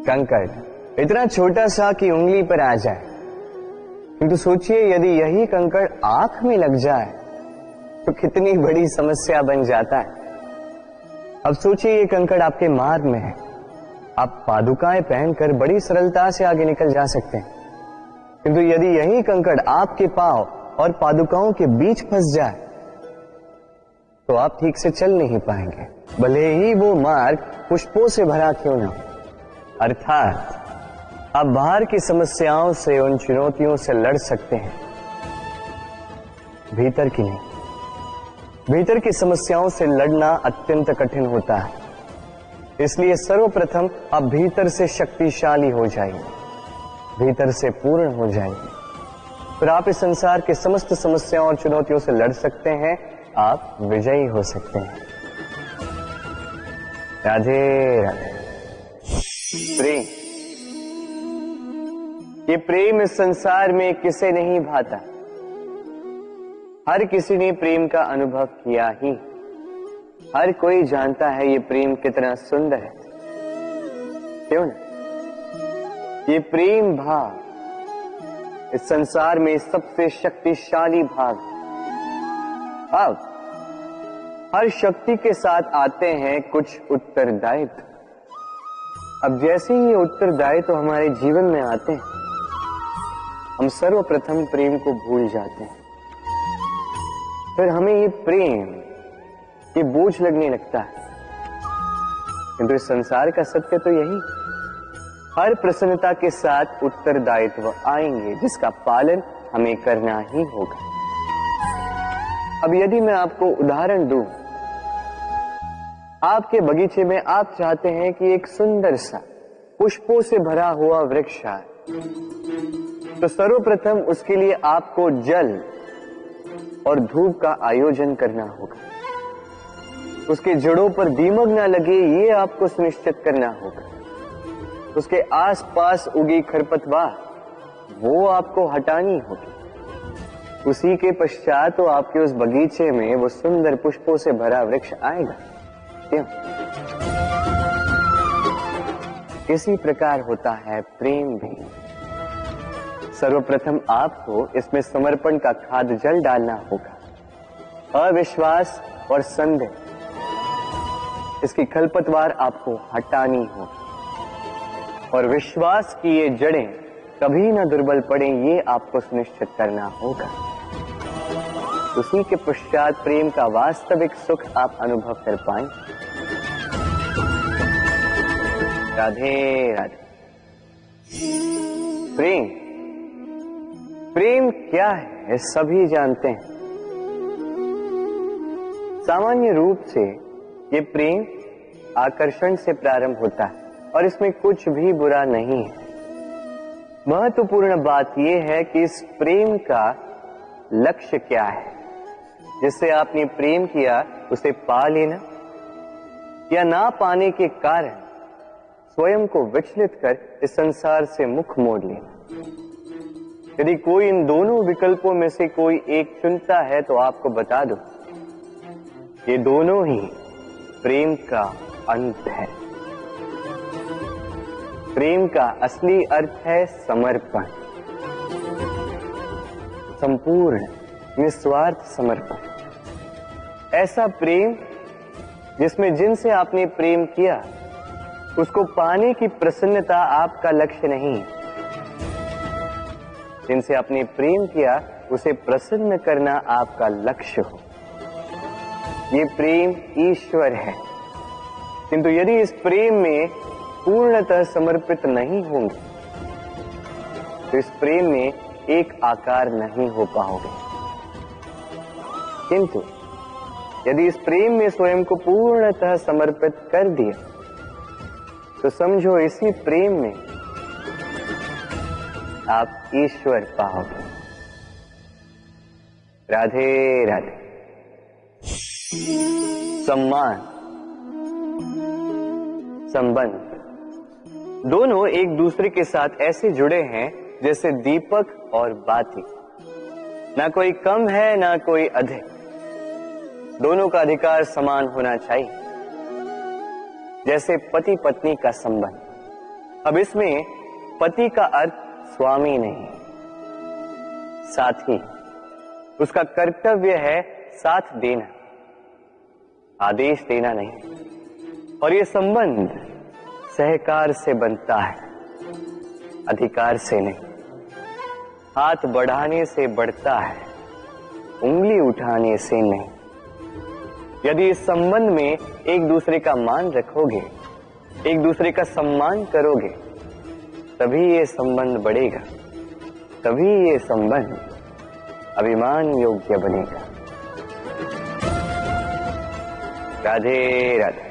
कंकड़ इतना छोटा सा कि उंगली पर आ जाए, किंतु सोचिए यदि यही कंकड़ आंख में लग जाए तो कितनी बड़ी समस्या बन जाता है। अब सोचिए ये कंकड़ आपके मार्ग में है, आप पादुकाएं पहनकर बड़ी सरलता से आगे निकल जा सकते हैं, किंतु यदि यही कंकड़ आपके पांव और पादुकाओं के बीच फंस जाए तो आप ठीक से चल नहीं पाएंगे, भले ही वो मार्ग पुष्पों से भरा क्यों ना हो। अर्थात आप बाहर की समस्याओं से, उन चुनौतियों से लड़ सकते हैं, भीतर की नहीं। भीतर की समस्याओं से लड़ना अत्यंत कठिन होता है, इसलिए सर्वप्रथम आप भीतर से शक्तिशाली हो जाइए, भीतर से पूर्ण हो जाइए, फिर आप इस संसार के समस्त समस्याओं और चुनौतियों से लड़ सकते हैं, आप विजयी हो सकते हैं। राधे राधे। प्रेम, ये प्रेम इस संसार में किसे नहीं भाता, हर किसी ने प्रेम का अनुभव किया ही, हर कोई जानता है ये प्रेम कितना सुंदर है, क्यों ना। ये प्रेम भाव इस संसार में सबसे शक्तिशाली भाव। अब हर शक्ति के साथ आते हैं कुछ उत्तरदायित्व। अब जैसे ही ये उत्तरदायित्व हमारे जीवन में आते हैं, हम सर्वप्रथम प्रेम को भूल जाते हैं, फिर हमें ये प्रेम, ये बोझ लगने लगता है। किंतु इस संसार का सत्य तो यही, हर प्रसन्नता के साथ उत्तरदायित्व आएंगे जिसका पालन हमें करना ही होगा। अब यदि मैं आपको उदाहरण दूं, आपके बगीचे में आप चाहते हैं कि एक सुंदर सा पुष्पों से भरा हुआ वृक्ष आए, तो सर्वप्रथम उसके लिए आपको जल और धूप का आयोजन करना होगा, उसके जड़ों पर दीमक ना लगे ये आपको सुनिश्चित करना होगा, उसके आसपास उगी खरपतवार वो आपको हटानी होगी, उसी के पश्चात तो आपके उस बगीचे में वो सुंदर पुष्पों से भरा वृक्ष आएगा। क्यों? इसी प्रकार होता है प्रेम भी। सर्वप्रथम आपको इसमें समर्पण का खाद जल डालना होगा, अविश्वास और संदेह, इसकी खरपतवार आपको हटानी होगी, और विश्वास की ये जड़ें कभी ना दुर्बल पड़े ये आपको सुनिश्चित करना होगा। उसी के पश्चात प्रेम का वास्तविक सुख आप अनुभव कर पाएंगे। राधे राधे। प्रेम, प्रेम क्या है सभी जानते हैं। सामान्य रूप से ये प्रेम आकर्षण से प्रारंभ होता है और इसमें कुछ भी बुरा नहीं है। महत्वपूर्ण बात यह है कि इस प्रेम का लक्ष्य क्या है, जिससे आपने प्रेम किया उसे पा लेना या ना पाने के कारण स्वयं को विचलित कर इस संसार से मुख मोड़ लेना। यदि कोई इन दोनों विकल्पों में से कोई एक चुनता है तो आपको बता दो, ये दोनों ही प्रेम का अंत है। प्रेम का असली अर्थ है समर्पण, संपूर्ण निस्वार्थ समर्पण। ऐसा प्रेम जिसमें जिनसे आपने प्रेम किया उसको पाने की प्रसन्नता आपका लक्ष्य नहीं, जिनसे आपने प्रेम किया उसे प्रसन्न करना आपका लक्ष्य हो। ये प्रेम ईश्वर है, किंतु यदि इस प्रेम में पूर्णतः समर्पित नहीं होंगे तो इस प्रेम में एक आकार नहीं हो पाओगे। किंतु यदि इस प्रेम में स्वयं को पूर्णतः समर्पित कर दिया तो समझो इसी प्रेम में आप ईश्वर पाओगे। राधे राधे। सम्मान, संबंध दोनों एक दूसरे के साथ ऐसे जुड़े हैं जैसे दीपक और बाती। ना कोई कम है ना कोई अधिक, दोनों का अधिकार समान होना चाहिए। जैसे पति पत्नी का संबंध, अब इसमें पति का अर्थ स्वामी नहीं, साथी। उसका कर्तव्य है साथ देना, आदेश देना नहीं। और ये संबंध सहकार से बनता है, अधिकार से नहीं। हाथ बढ़ाने से बढ़ता है, उंगली उठाने से नहीं। यदि इस संबंध में एक दूसरे का मान रखोगे, एक दूसरे का सम्मान करोगे, तभी ये संबंध बढ़ेगा, तभी ये संबंध अभिमान योग्य बनेगा। राधे राधे।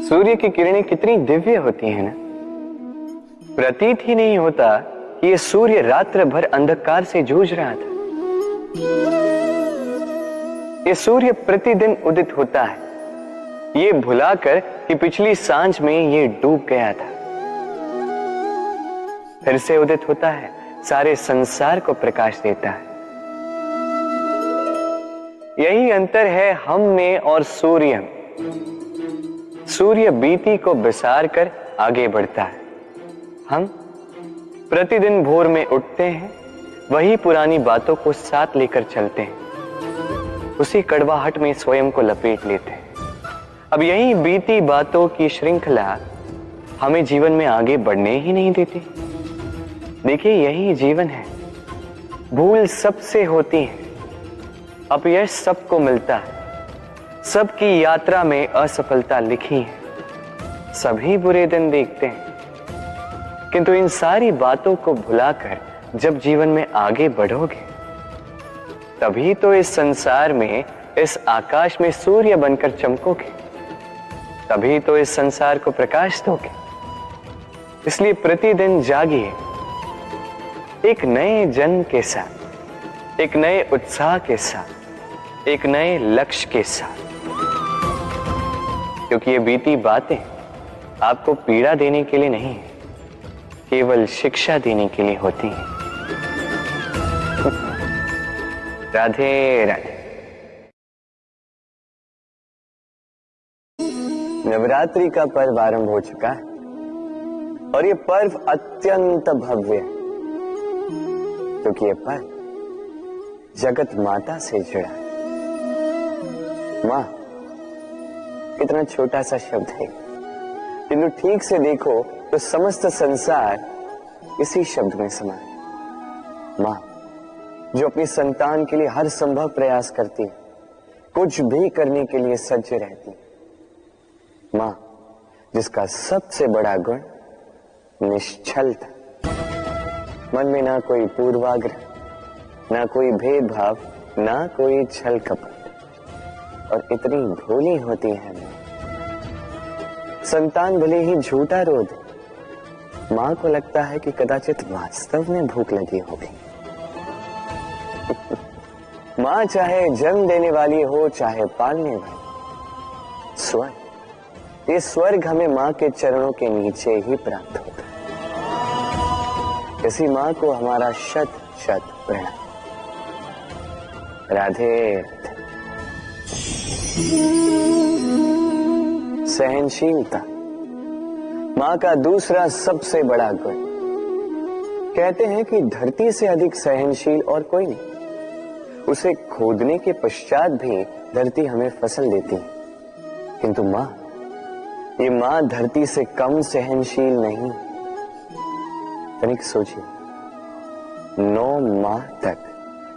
सूर्य की किरणें कितनी दिव्य होती हैं ना। प्रतीत ही नहीं होता कि ये सूर्य रात्र भर अंधकार से जूझ रहा था। ये सूर्य प्रतिदिन उदित होता है, ये भुलाकर कि पिछली सांझ में ये डूब गया था। फिर से उदित होता है, सारे संसार को प्रकाश देता है। यही अंतर है हम में और सूर्य में। सूर्य बीती को बिसार कर आगे बढ़ता है, हम प्रतिदिन भोर में उठते हैं, वही पुरानी बातों को साथ लेकर चलते हैं, उसी कड़वाहट में स्वयं को लपेट लेते हैं। अब यही बीती बातों की श्रृंखला हमें जीवन में आगे बढ़ने ही नहीं देती। देखिए, यही जीवन है। भूल सबसे होती है, अपयश सबको मिलता है, सबकी यात्रा में असफलता लिखी है, सभी बुरे दिन देखते हैं। किंतु इन सारी बातों को भुलाकर जब जीवन में आगे बढ़ोगे, तभी तो इस संसार में, इस आकाश में सूर्य बनकर चमकोगे, तभी तो इस संसार को प्रकाश दोगे। इसलिए प्रतिदिन जागिए, एक नए जन्म के साथ, एक नए उत्साह के साथ, एक नए लक्ष्य के साथ। क्योंकि ये बीती बातें आपको पीड़ा देने के लिए नहीं है, केवल शिक्षा देने के लिए होती हैं। राधे राधे। नवरात्रि का पर्व आरंभ हो चुका है और ये पर्व अत्यंत भव्य है, क्योंकि ये पर्व जगत माता से जुड़ा है। मां कितना छोटा सा शब्द है, किंतु ठीक से देखो तो समस्त संसार इसी शब्द में समा है। मां जो अपनी संतान के लिए हर संभव प्रयास करती है, कुछ भी करने के लिए सज्ज रहती है। मां जिसका सबसे बड़ा गुण निश्चलता, मन में ना कोई पूर्वाग्रह, ना कोई भेदभाव, ना कोई छल कपट, और इतनी भोली होती है मां। संतान भले ही झूठा रो दे, मां को लगता है कि कदाचित वास्तव में भूख लगी होगी। मां चाहे जन्म देने वाली हो, चाहे पालने वाली, स्वर्ग, ये स्वर्ग हमें मां के चरणों के नीचे ही प्राप्त होता है। इसी मां को हमारा शत शत प्रणाम। राधे। सहनशीलता मां का दूसरा सबसे बड़ा गुण। कहते हैं कि धरती से अधिक सहनशील और कोई नहीं। उसे खोदने के पश्चात भी धरती हमें फसल देती है, किंतु मां, ये मां धरती से कम सहनशील नहीं। तनिक सोचिए, 9 माह तक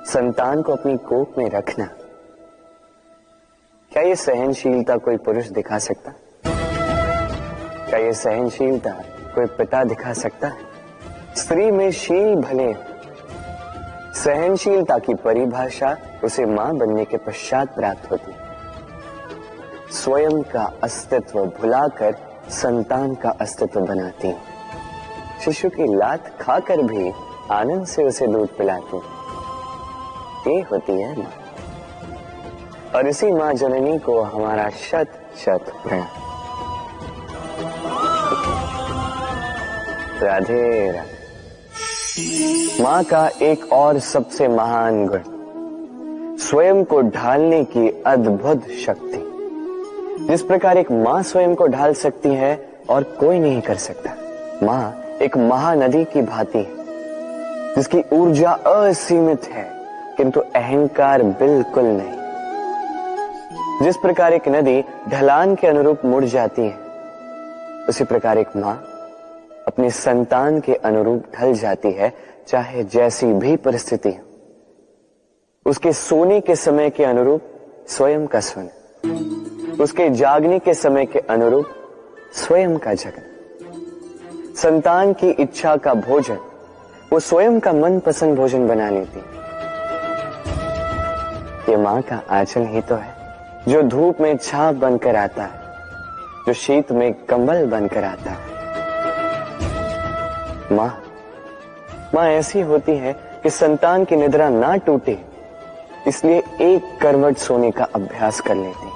संतान को अपनी कोख में रखना, क्या ये सहनशीलता कोई पुरुष दिखा सकता? क्या ये सहनशीलता कोई पिता दिखा सकता है? स्त्री में शील भले, सहनशीलता की परिभाषा उसे मां बनने के पश्चात प्राप्त होती है। स्वयं का अस्तित्व भुलाकर संतान का अस्तित्व बनाती है। शिशु की लात खाकर भी आनंद से उसे दूध पिलाती है। ये होती है मां, और इसी मां जननी को हमारा शत शत प्रणाम। राधे राधे। मां का एक और सबसे महान गुण, स्वयं को ढालने की अद्भुत शक्ति। जिस प्रकार एक मां स्वयं को ढाल सकती है और कोई नहीं कर सकता, मां एक महानदी की भांति है जिसकी ऊर्जा असीमित है किंतु अहंकार बिल्कुल नहीं। जिस प्रकार एक नदी ढलान के अनुरूप मुड़ जाती है, उसी प्रकार एक मां अपने संतान के अनुरूप ढल जाती है, चाहे जैसी भी परिस्थिति हो। उसके सोने के समय के अनुरूप स्वयं का सोना, उसके जागने के समय के अनुरूप स्वयं का जगना, संतान की इच्छा का भोजन वो स्वयं का मनपसंद भोजन बना लेती। ये मां का आंचल ही तो है जो धूप में छाप बनकर आता है, जो शीत में कंबल बनकर आता है। मां ऐसी होती है कि संतान की निद्रा ना टूटे, इसलिए एक करवट सोने का अभ्यास कर लेती,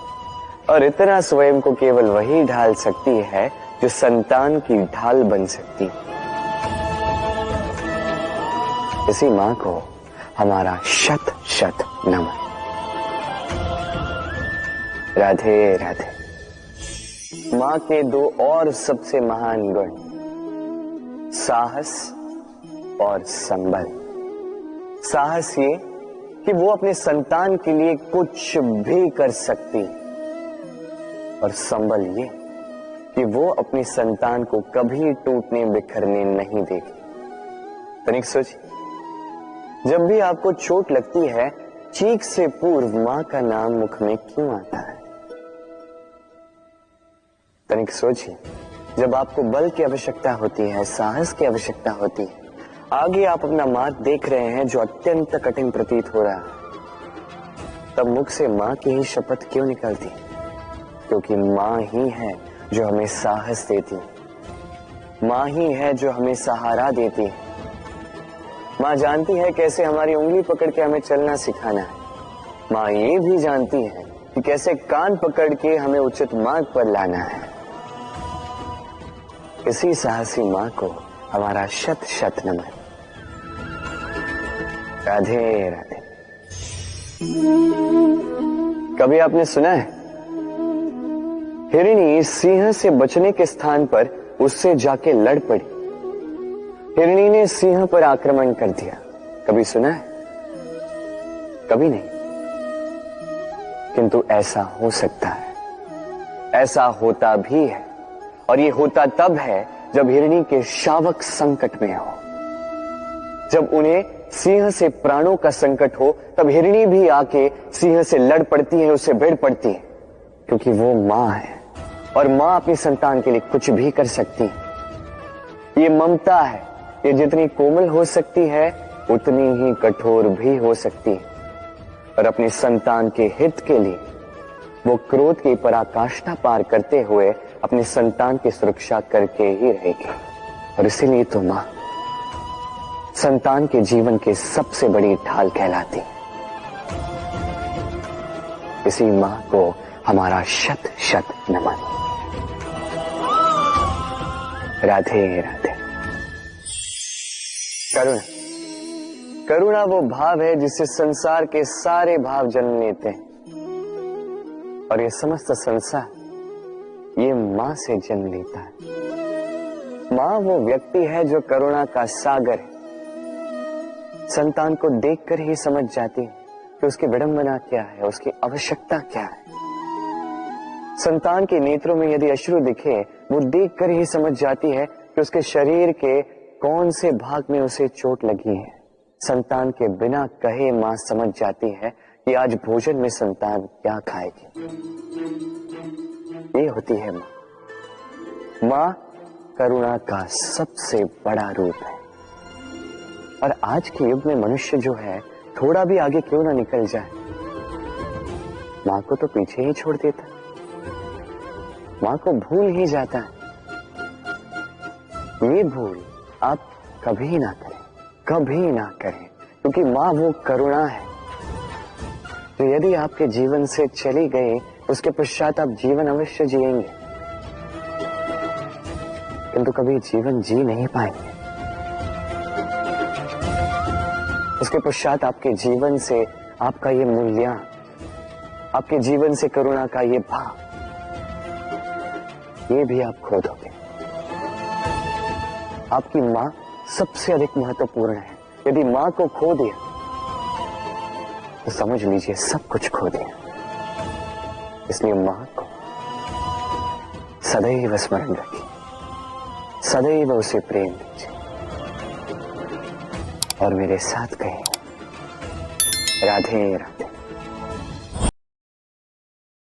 और इतना स्वयं को केवल वही ढाल सकती है जो संतान की ढाल बन सकती। इसी मां को हमारा शत शत नमन। राधे राधे। मां के दो और सबसे महान गुण, साहस और संबल। साहस ये कि वो अपने संतान के लिए कुछ भी कर सकती, और संबल ये कि वो अपनी संतान को कभी टूटने बिखरने नहीं देगी। तनिक सोचिए, जब भी आपको चोट लगती है, चीख से पूर्व मां का नाम मुख में क्यों आता है? तनिक सोचिए, जब आपको बल की आवश्यकता होती है, साहस की आवश्यकता होती है, आगे आप अपना मार्ग देख रहे हैं जो अत्यंत कठिन प्रतीत हो रहा है, तब मुख से मां की ही शपथ क्यों निकलती? क्योंकि मां ही है जो हमें साहस देती, मां ही है जो हमें सहारा देती। मां जानती है कैसे हमारी उंगली पकड़ के हमें चलना सिखाना है। मां ये भी जानती है कि कैसे कान पकड़ के हमें उचित मार्ग पर लाना है। इसी साहसी मां को हमारा शत शत नमन। राधे राधे। कभी आपने सुना है, हिरणी सिंह से बचने के स्थान पर उससे जाके लड़ पड़ी। हिरणी ने सिंह पर आक्रमण कर दिया। कभी सुना है? कभी नहीं। किंतु ऐसा हो सकता है, ऐसा होता भी है, और ये होता तब है जब हिरणी के शावक संकट में हो। जब उन्हें सिंह से प्राणों का संकट हो, तब हिरणी भी आके सिंह से लड़ पड़ती है, उससे भिड़ पड़ती है, क्योंकि वो मां है, और मां अपनी संतान के लिए कुछ भी कर सकती है। ये ममता है, ये जितनी कोमल हो सकती है उतनी ही कठोर भी हो सकती है, और अपनी संतान के हित के लिए वो क्रोध की पराकाष्ठा पार करते हुए अपनी संतान की सुरक्षा करके ही रहेगी। और इसीलिए तो मां संतान के जीवन की सबसे बड़ी ढाल कहलाती। इसी मां को हमारा शत शत नमन। राधे राधे। करुणा, करुणा वो भाव है जिससे संसार के सारे भाव जन्म लेते हैं, और ये समस्त संसार ये मां से जन्म लेता है। मां वो व्यक्ति है जो करुणा का सागर है। संतान को देखकर ही समझ जाती है कि उसकी विडंबना क्या है, उसकी आवश्यकता क्या है। संतान के नेत्रों में यदि अश्रु दिखे, वो देखकर ही समझ जाती है कि उसके शरीर के कौन से भाग में उसे चोट लगी है। संतान के बिना कहे मां समझ जाती है कि आज भोजन में संतान क्या खाएगी। ये होती है मां। मां करुणा का सबसे बड़ा रूप है। और आज के युग में मनुष्य जो है, थोड़ा भी आगे क्यों ना निकल जाए, मां को तो पीछे ही छोड़ देता, मां को भूल ही जाता है। ये भूल आप कभी ना करें, कभी ना करें, क्योंकि मां वो करुणा है जो यदि आपके जीवन से चली गई, उसके पश्चात आप जीवन अवश्य जिएंगे, किंतु कभी जीवन जी नहीं पाएंगे। उसके पश्चात आपके जीवन से आपका ये मूल्य, आपके जीवन से करुणा का ये भाव ये भी आप खो दोगे। आपकी मां सबसे अधिक महत्वपूर्ण है। यदि मां को खो दिया तो समझ लीजिए सब कुछ खो दिया। इसलिए मां को सदैव स्मरण रखिए, सदैव उसे प्रेम दीजिए और मेरे साथ कहें राधे राधे।